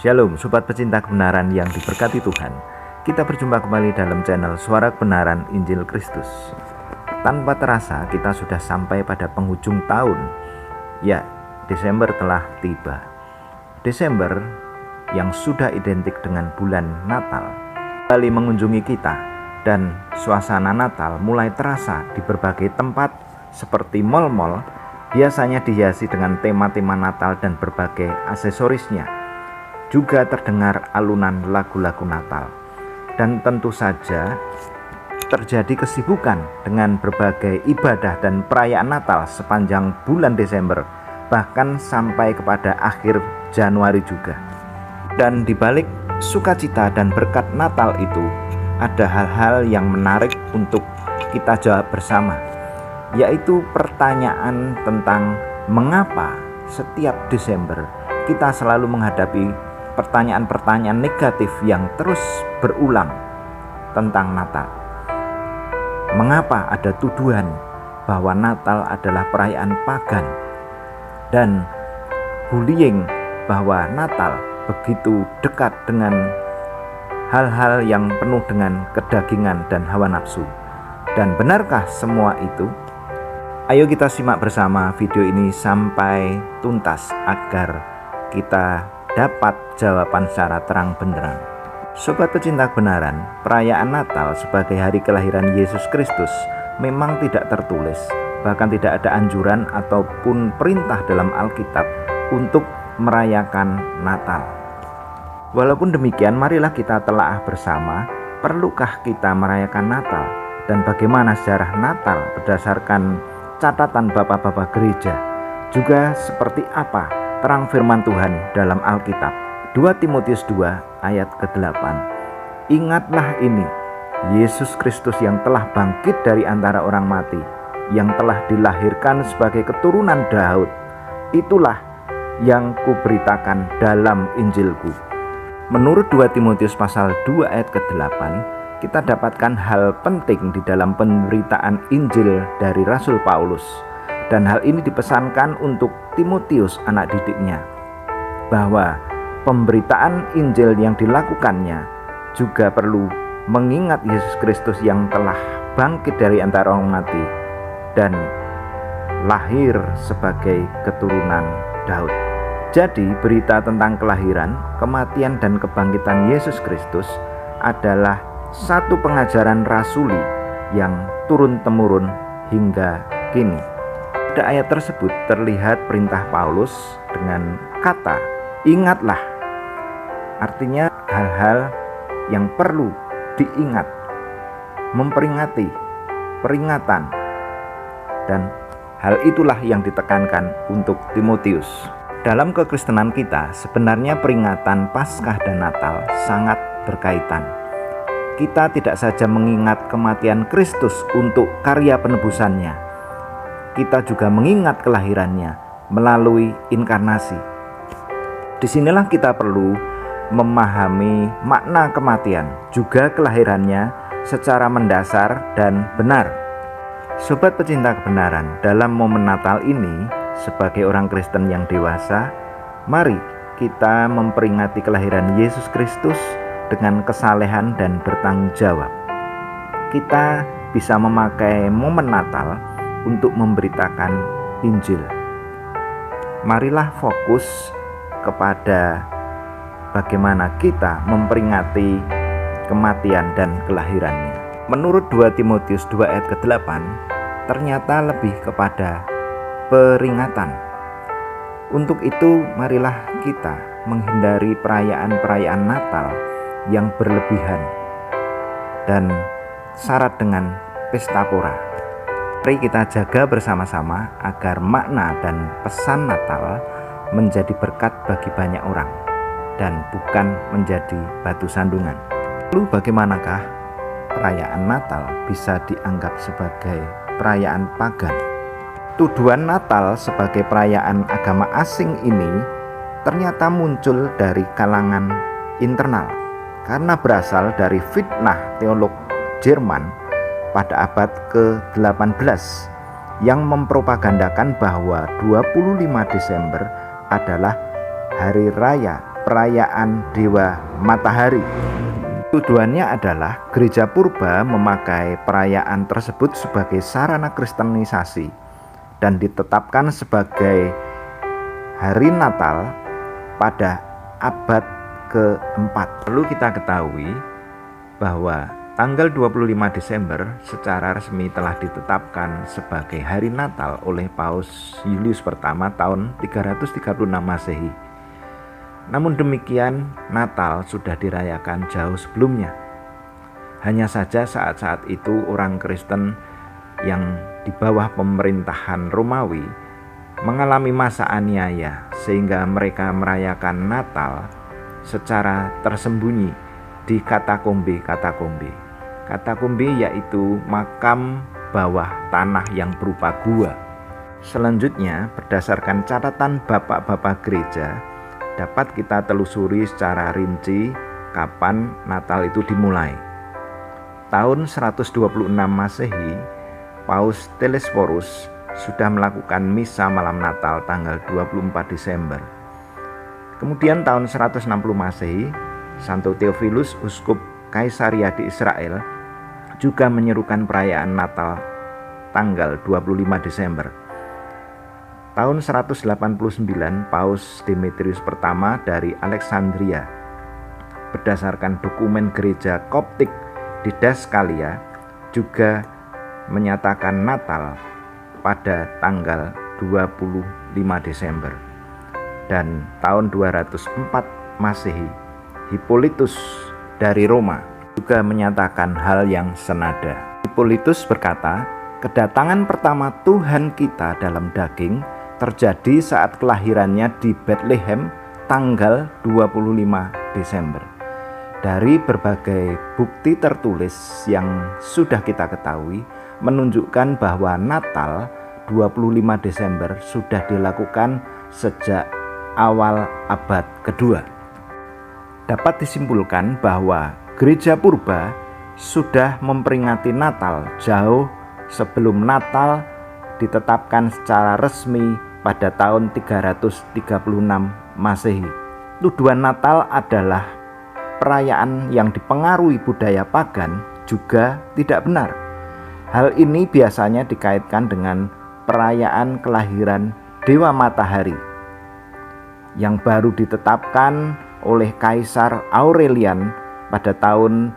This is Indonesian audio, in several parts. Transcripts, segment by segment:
Shalom sobat pecinta kebenaran yang diberkati Tuhan. Kita berjumpa kembali dalam channel Suara Kebenaran Injil Kristus. Tanpa terasa kita sudah sampai pada penghujung tahun. Ya, Desember telah tiba. Desember yang sudah identik dengan bulan Natal kembali mengunjungi kita, dan suasana Natal mulai terasa di berbagai tempat seperti mal-mal biasanya dihiasi dengan tema-tema Natal dan berbagai aksesorisnya. Juga terdengar alunan lagu-lagu Natal, dan tentu saja terjadi kesibukan dengan berbagai ibadah dan perayaan Natal sepanjang bulan Desember, bahkan sampai kepada akhir Januari juga. Dan di balik sukacita dan berkat Natal itu ada hal-hal yang menarik untuk kita jawab bersama, yaitu pertanyaan tentang mengapa setiap Desember kita selalu menghadapi pertanyaan-pertanyaan negatif yang terus berulang tentang Natal. Mengapa ada tuduhan bahwa Natal adalah perayaan pagan, dan bullying bahwa Natal begitu dekat dengan hal-hal yang penuh dengan kedagingan dan hawa nafsu. Dan benarkah semua itu? Ayo kita simak bersama video ini sampai tuntas agar kita dapat jawaban secara terang benderang. Sobat pecinta kebenaran, perayaan Natal sebagai hari kelahiran Yesus Kristus memang tidak tertulis, bahkan tidak ada anjuran ataupun perintah dalam Alkitab untuk merayakan Natal. Walaupun demikian, marilah kita telaah bersama, perlukah kita merayakan Natal, dan bagaimana sejarah Natal berdasarkan catatan bapak-bapak gereja, juga seperti apa terang firman Tuhan dalam Alkitab. 2 Timotius 2 ayat ke-8. Ingatlah ini, Yesus Kristus yang telah bangkit dari antara orang mati, yang telah dilahirkan sebagai keturunan Daud, itulah yang kuberitakan dalam Injilku. Menurut 2 Timotius pasal 2 ayat ke-8, kita dapatkan hal penting di dalam pemberitaan Injil dari Rasul Paulus. Dan hal ini dipesankan untuk Timotius anak didiknya, bahwa pemberitaan Injil yang dilakukannya juga perlu mengingat Yesus Kristus yang telah bangkit dari antara orang mati dan lahir sebagai keturunan Daud. Jadi berita tentang kelahiran, kematian dan kebangkitan Yesus Kristus adalah satu pengajaran rasuli yang turun-temurun hingga kini. Pada ayat tersebut terlihat perintah Paulus dengan kata ingatlah, artinya hal-hal yang perlu diingat, memperingati, peringatan, dan hal itulah yang ditekankan untuk Timotius. Dalam kekristenan kita, sebenarnya peringatan Paskah dan Natal sangat berkaitan. Kita tidak saja mengingat kematian Kristus untuk karya penebusannya, kita juga mengingat kelahirannya melalui inkarnasi. Disinilah kita perlu memahami makna kematian, juga kelahirannya secara mendasar dan benar. Sobat pecinta kebenaran, dalam momen Natal ini, sebagai orang Kristen yang dewasa, mari kita memperingati kelahiran Yesus Kristus dengan kesalehan dan bertanggung jawab. Kita bisa memakai momen Natal untuk memberitakan Injil. Marilah fokus kepada bagaimana kita memperingati kematian dan kelahirannya. Menurut 2 Timotius 2 ayat ke-8, ternyata lebih kepada peringatan. Untuk itu marilah kita menghindari perayaan-perayaan Natal yang berlebihan dan syarat dengan pesta pora. Mari kita jaga bersama-sama agar makna dan pesan Natal menjadi berkat bagi banyak orang dan bukan menjadi batu sandungan. Lalu bagaimanakah perayaan Natal bisa dianggap sebagai perayaan pagan? Tuduhan Natal sebagai perayaan agama asing ini ternyata muncul dari kalangan internal karena berasal dari fitnah teolog Jerman pada abad ke-18 yang mempropagandakan bahwa 25 Desember adalah hari raya perayaan Dewa Matahari. Tujuannya adalah gereja purba memakai perayaan tersebut sebagai sarana kristenisasi dan ditetapkan sebagai hari Natal pada abad keempat. Perlu kita ketahui bahwa tanggal 25 Desember secara resmi telah ditetapkan sebagai hari Natal oleh Paus Julius pertama tahun 336 Masehi. Namun demikian, Natal sudah dirayakan jauh sebelumnya. Hanya saja saat-saat itu orang Kristen yang di bawah pemerintahan Romawi mengalami masa aniaya sehingga mereka merayakan Natal secara tersembunyi di katakombe. Katakombe yaitu makam bawah tanah yang berupa gua. Selanjutnya, berdasarkan catatan bapak-bapak gereja, dapat kita telusuri secara rinci kapan Natal itu dimulai. Tahun 126 Masehi, Paus Telesphorus sudah melakukan misa malam Natal tanggal 24 Desember. Kemudian tahun 160 Masehi, Santo Theophilus, uskup Kaisaria di Israel, juga menyerukan perayaan Natal tanggal 25 Desember. Tahun 189, Paus Demetrius pertama dari Alexandria, berdasarkan dokumen gereja Koptik di Daskalia, juga menyatakan Natal pada tanggal 25 Desember. Dan tahun 204 Masehi, Hippolytus dari Roma juga menyatakan hal yang senada. Hippolytus berkata, kedatangan pertama Tuhan kita dalam daging terjadi saat kelahirannya di Bethlehem tanggal 25 Desember. Dari berbagai bukti tertulis yang sudah kita ketahui, menunjukkan bahwa Natal 25 Desember sudah dilakukan sejak awal abad kedua. Dapat disimpulkan bahwa gereja purba sudah memperingati Natal jauh sebelum Natal ditetapkan secara resmi pada tahun 336 Masehi. Tuduhan Natal adalah perayaan yang dipengaruhi budaya pagan juga tidak benar. Hal ini biasanya dikaitkan dengan perayaan kelahiran Dewa Matahari yang baru ditetapkan oleh Kaisar Aurelian pada tahun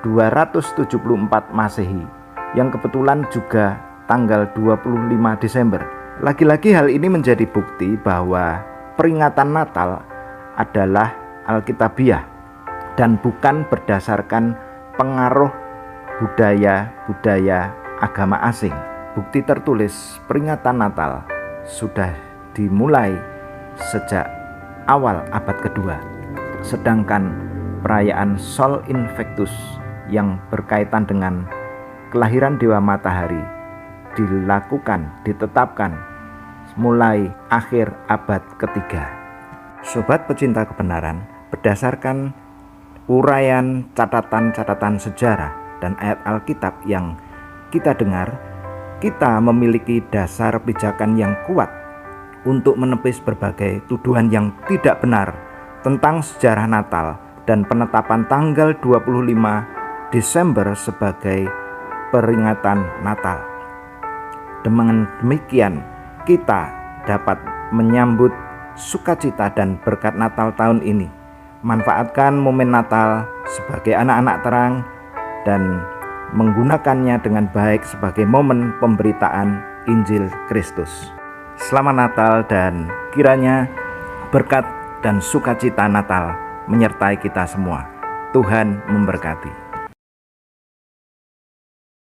274 Masehi, yang kebetulan juga tanggal 25 Desember. Lagi-lagi hal ini menjadi bukti bahwa peringatan Natal adalah Alkitabiah dan bukan berdasarkan pengaruh budaya agama asing. Bukti tertulis peringatan Natal sudah dimulai sejak awal abad kedua. Sedangkan perayaan Sol Invictus yang berkaitan dengan kelahiran Dewa Matahari ditetapkan mulai akhir abad ketiga. Sobat pecinta kebenaran, berdasarkan uraian catatan-catatan sejarah dan ayat Alkitab yang kita dengar, kita memiliki dasar pijakan yang kuat untuk menepis berbagai tuduhan yang tidak benar tentang sejarah Natal dan penetapan tanggal 25 Desember sebagai peringatan Natal. Dengan demikian, kita dapat menyambut sukacita dan berkat Natal tahun ini. Manfaatkan momen Natal sebagai anak-anak terang dan menggunakannya dengan baik sebagai momen pemberitaan Injil Kristus. Selamat Natal dan kiranya berkat dan sukacita Natal menyertai kita semua. Tuhan memberkati.